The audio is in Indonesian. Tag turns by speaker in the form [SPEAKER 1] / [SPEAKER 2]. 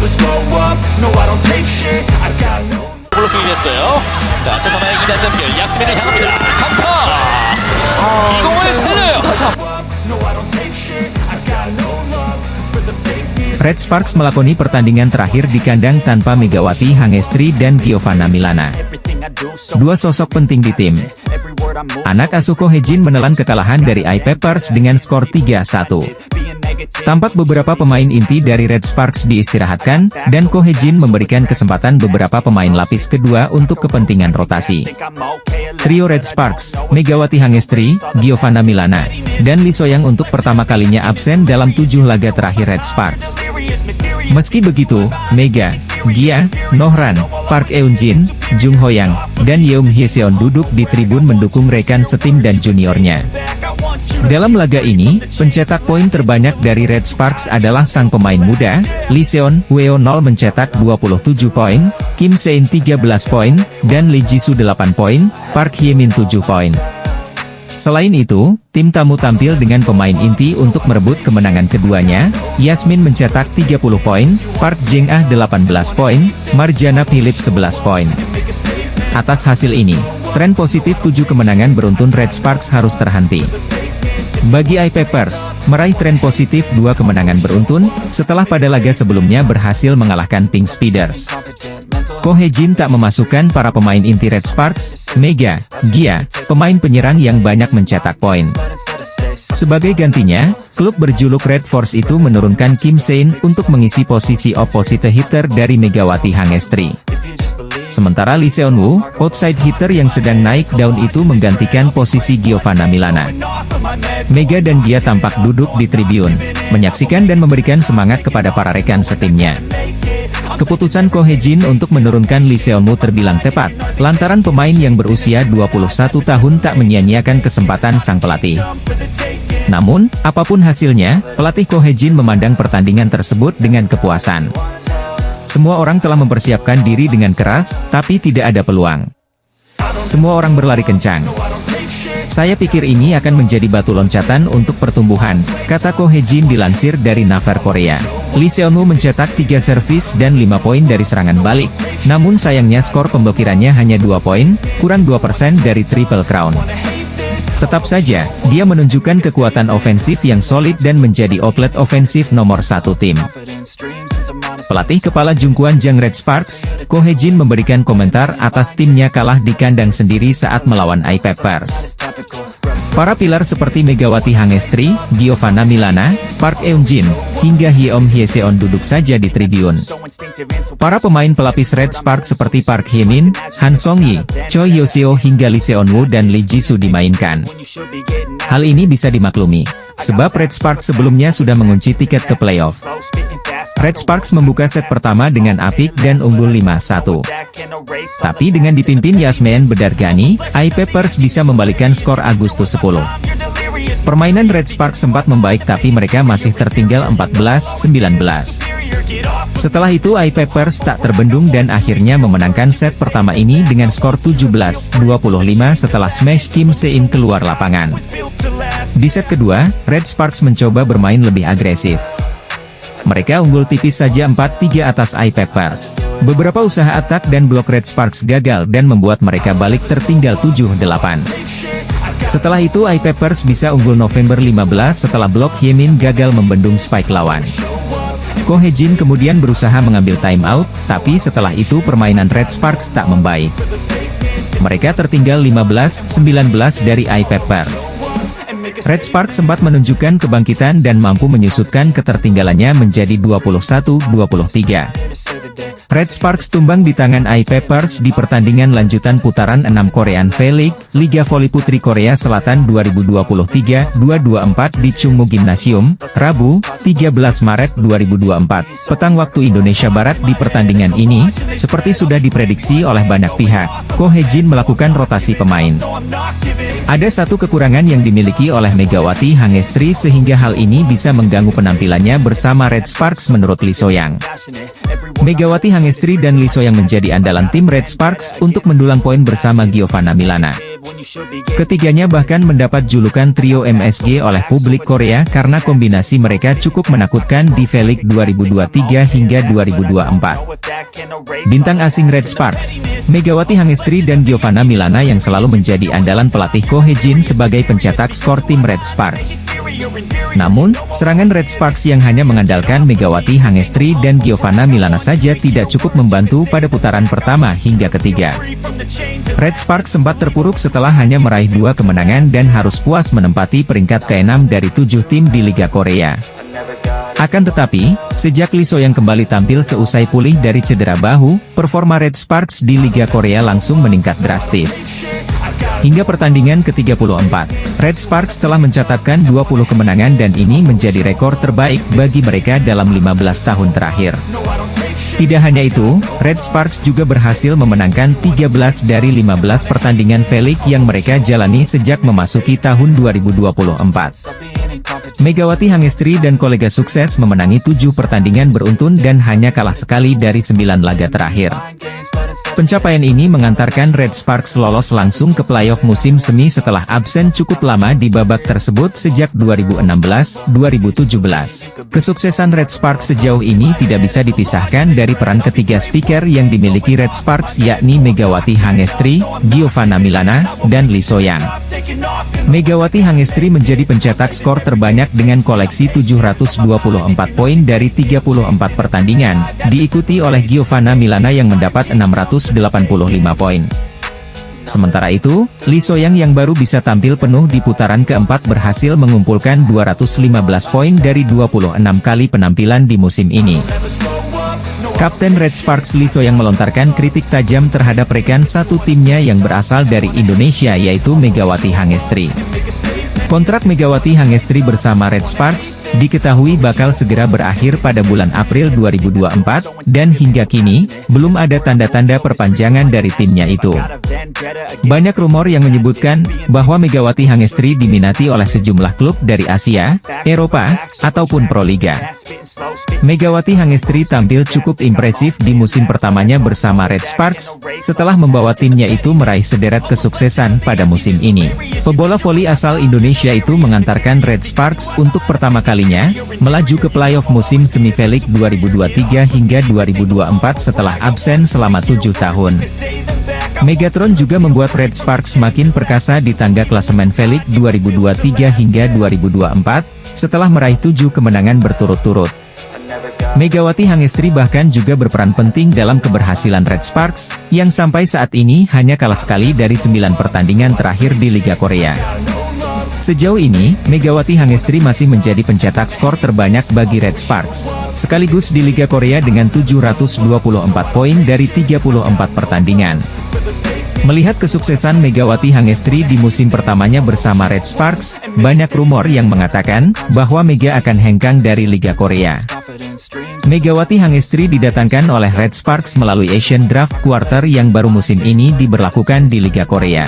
[SPEAKER 1] never slow up, no I don't take shit, I got no.
[SPEAKER 2] 됐어요. 자, 최선화의 2단 연결 야스민을 향합니다. 강타! 이공을 살려요.
[SPEAKER 1] No I don't take shit, I got no love for the fakeness.
[SPEAKER 3] Red Sparks melakoni pertandingan terakhir di kandang tanpa Megawati Hangestri dan Giovanna Milana. Dua sosok penting di tim. Anak asuh Ko Hee-jin menelan kekalahan dari I-Peppers dengan skor 3-1. Tampak beberapa pemain inti dari Red Sparks diistirahatkan, dan Ko Hee-jin memberikan kesempatan beberapa pemain lapis kedua untuk kepentingan rotasi. Trio Red Sparks, Megawati Hangestri, Giovanna Milana, dan Lee So-young untuk pertama kalinya absen dalam 7 laga terakhir Red Sparks. Meski begitu, Mega, Gia, Nohran, Park Eun-jin, Jung Ho-young, dan Yeom Hye-seon duduk di tribun mendukung rekan setim dan juniornya. Dalam laga ini, pencetak poin terbanyak dari Red Sparks adalah sang pemain muda, Lee Seon-woo mencetak 27 poin, Kim Se-in 13 poin, dan Lee Ji-soo 8 poin, Park Hye-min 7 poin. Selain itu, tim tamu tampil dengan pemain inti untuk merebut kemenangan keduanya. Yasmin mencetak 30 poin, Park Jeng-ah 18 poin, Marjana Philip 11 poin. Atas hasil ini, tren positif 7 kemenangan beruntun Red Sparks harus terhenti. Bagi I-Peppers, meraih tren positif 2 kemenangan beruntun, setelah pada laga sebelumnya berhasil mengalahkan Pink Speeders. Ko Hee-jin tak memasukkan para pemain inti Red Sparks, Mega, Gia, pemain penyerang yang banyak mencetak poin. Sebagai gantinya, klub berjuluk Red Force itu menurunkan Kim Se-in untuk mengisi posisi opposite hitter dari Megawati Hangestri. Sementara Lee Seon-woo, outside hitter yang sedang naik daun itu menggantikan posisi Giovanna Milana. Mega dan Gia tampak duduk di tribun, menyaksikan dan memberikan semangat kepada para rekan setimnya. Keputusan Ko Hee-jin untuk menurunkan Lee Seon-woo terbilang tepat, lantaran pemain yang berusia 21 tahun tak menyia-nyiakan kesempatan sang pelatih. Namun, apapun hasilnya, pelatih Ko Hee-jin memandang pertandingan tersebut dengan kepuasan. Semua orang telah mempersiapkan diri dengan keras, tapi tidak ada peluang. Semua orang berlari kencang. Saya pikir ini akan menjadi batu loncatan untuk pertumbuhan, kata Ko Hee-jin dilansir dari Naver Korea. Lee Seon-woo mencetak 3 servis dan 5 poin dari serangan balik. Namun sayangnya skor pemblokirannya hanya 2 poin, kurang 2% dari Triple Crown. Tetap saja, dia menunjukkan kekuatan ofensif yang solid dan menjadi outlet ofensif nomor 1 tim. Pelatih kepala Jungkwan Jang Red Sparks, Ko Hee-jin memberikan komentar atas timnya kalah di kandang sendiri saat melawan I-Peppers. Para pilar seperti Megawati Hangestri, Giovanna Milana, Park Eun-jin, hingga Yeom Hye-seon duduk saja di tribun. Para pemain pelapis Red Sparks seperti Park Hye-min, Han Song-yi, Choi Yo-seo hingga Lee Seon-woo dan Lee Ji-soo dimainkan. Hal ini bisa dimaklumi, sebab Red Sparks sebelumnya sudah mengunci tiket ke playoff. Red Sparks membuka set pertama dengan apik dan unggul 5-1. Tapi dengan dipimpin Yasmin Bedargani, I-Peppers bisa membalikkan skor Agustus 10. Permainan Red Sparks sempat membaik tapi mereka masih tertinggal 14-19. Setelah itu I-Peppers tak terbendung dan akhirnya memenangkan set pertama ini dengan skor 17-25 setelah smash Kim Se-in keluar lapangan. Di set kedua, Red Sparks mencoba bermain lebih agresif. Mereka unggul tipis saja 4-3 atas I-Peppers. Beberapa usaha atak dan blok Red Sparks gagal dan membuat mereka balik tertinggal 7-8. Setelah itu I-Peppers bisa unggul November 15 setelah blok Hye-min gagal membendung spike lawan. Ko Hee-jin kemudian berusaha mengambil time out, tapi setelah itu permainan Red Sparks tak membaik. Mereka tertinggal 15-19 dari I-Peppers. Red Sparks sempat menunjukkan kebangkitan dan mampu menyusutkan ketertinggalannya menjadi 21-23. Red Sparks tumbang di tangan I-Peppers di pertandingan lanjutan putaran 6 Korean V-League, Liga Voli Putri Korea Selatan 2023-224 di Chungmu Gymnasium, Rabu, 13 Maret 2024, petang waktu Indonesia Barat. Di pertandingan ini, seperti sudah diprediksi oleh banyak pihak, Ko Hee-jin melakukan rotasi pemain. Ada satu kekurangan yang dimiliki oleh Megawati Hangestri sehingga hal ini bisa mengganggu penampilannya bersama Red Sparks menurut Lee So-young. Megawati Hangestri dan Lee So-young menjadi andalan tim Red Sparks untuk mendulang poin bersama Giovanna Milana. Ketiganya bahkan mendapat julukan trio MSG oleh publik Korea karena kombinasi mereka cukup menakutkan di V-League 2023 hingga 2024. Bintang asing Red Sparks, Megawati Hangestri dan Giovanna Milana yang selalu menjadi andalan pelatih Ko Hae-jin sebagai pencetak skor tim Red Sparks. Namun, serangan Red Sparks yang hanya mengandalkan Megawati Hangestri dan Giovanna Milana saja tidak cukup membantu pada putaran pertama hingga ketiga. Red Sparks sempat terpuruk setelah hanya meraih 2 kemenangan dan harus puas menempati peringkat ke-6 dari 7 tim di Liga Korea. Akan tetapi, sejak Lee So-young kembali tampil seusai pulih dari cedera bahu, performa Red Sparks di Liga Korea langsung meningkat drastis. Hingga pertandingan ke-34, Red Sparks telah mencatatkan 20 kemenangan dan ini menjadi rekor terbaik bagi mereka dalam 15 tahun terakhir. Tidak hanya itu, Red Sparks juga berhasil memenangkan 13 dari 15 pertandingan V-League yang mereka jalani sejak memasuki tahun 2024. Megawati Hangestri dan kolega sukses memenangi 7 pertandingan beruntun dan hanya kalah sekali dari 9 laga terakhir. Pencapaian ini mengantarkan Red Sparks lolos langsung ke playoff musim semi setelah absen cukup lama di babak tersebut sejak 2016-2017. Kesuksesan Red Sparks sejauh ini tidak bisa dipisahkan dari peran ketiga speaker yang dimiliki Red Sparks yakni Megawati Hangestri, Giovanna Milana, dan Lee So-young. Megawati Hangestri menjadi pencetak skor terbanyak dengan koleksi 724 poin dari 34 pertandingan, diikuti oleh Giovanna Milana yang mendapat 685 poin. Sementara itu, Lee So-young yang baru bisa tampil penuh di putaran keempat berhasil mengumpulkan 215 poin dari 26 kali penampilan di musim ini. Kapten Red Sparks Lee So-young melontarkan kritik tajam terhadap rekan satu timnya yang berasal dari Indonesia yaitu Megawati Hangestri. Kontrak Megawati Hangestri bersama Red Sparks diketahui bakal segera berakhir pada bulan April 2024, dan hingga kini, belum ada tanda-tanda perpanjangan dari timnya itu. Banyak rumor yang menyebutkan bahwa Megawati Hangestri diminati oleh sejumlah klub dari Asia, Eropa, ataupun Proliga. Megawati Hangestri tampil cukup impresif di musim pertamanya bersama Red Sparks, setelah membawa timnya itu meraih sederet kesuksesan pada musim ini. Pebola voli asal Indonesia itu mengantarkan Red Sparks untuk pertama kalinya melaju ke playoff musim semi V-League 2023 hingga 2024 setelah absen selama 7 tahun. Megatron juga membuat Red Sparks makin perkasa di tangga klasemen V-League 2023 hingga 2024, setelah meraih 7 kemenangan berturut-turut. Megawati Hangestri bahkan juga berperan penting dalam keberhasilan Red Sparks, yang sampai saat ini hanya kalah sekali dari 9 pertandingan terakhir di Liga Korea. Sejauh ini, Megawati Hangestri masih menjadi pencetak skor terbanyak bagi Red Sparks, sekaligus di Liga Korea dengan 724 poin dari 34 pertandingan. Melihat kesuksesan Megawati Hangestri di musim pertamanya bersama Red Sparks, banyak rumor yang mengatakan bahwa Mega akan hengkang dari Liga Korea. Megawati Hangestri didatangkan oleh Red Sparks melalui Asian Draft Quarter yang baru musim ini diberlakukan di Liga Korea.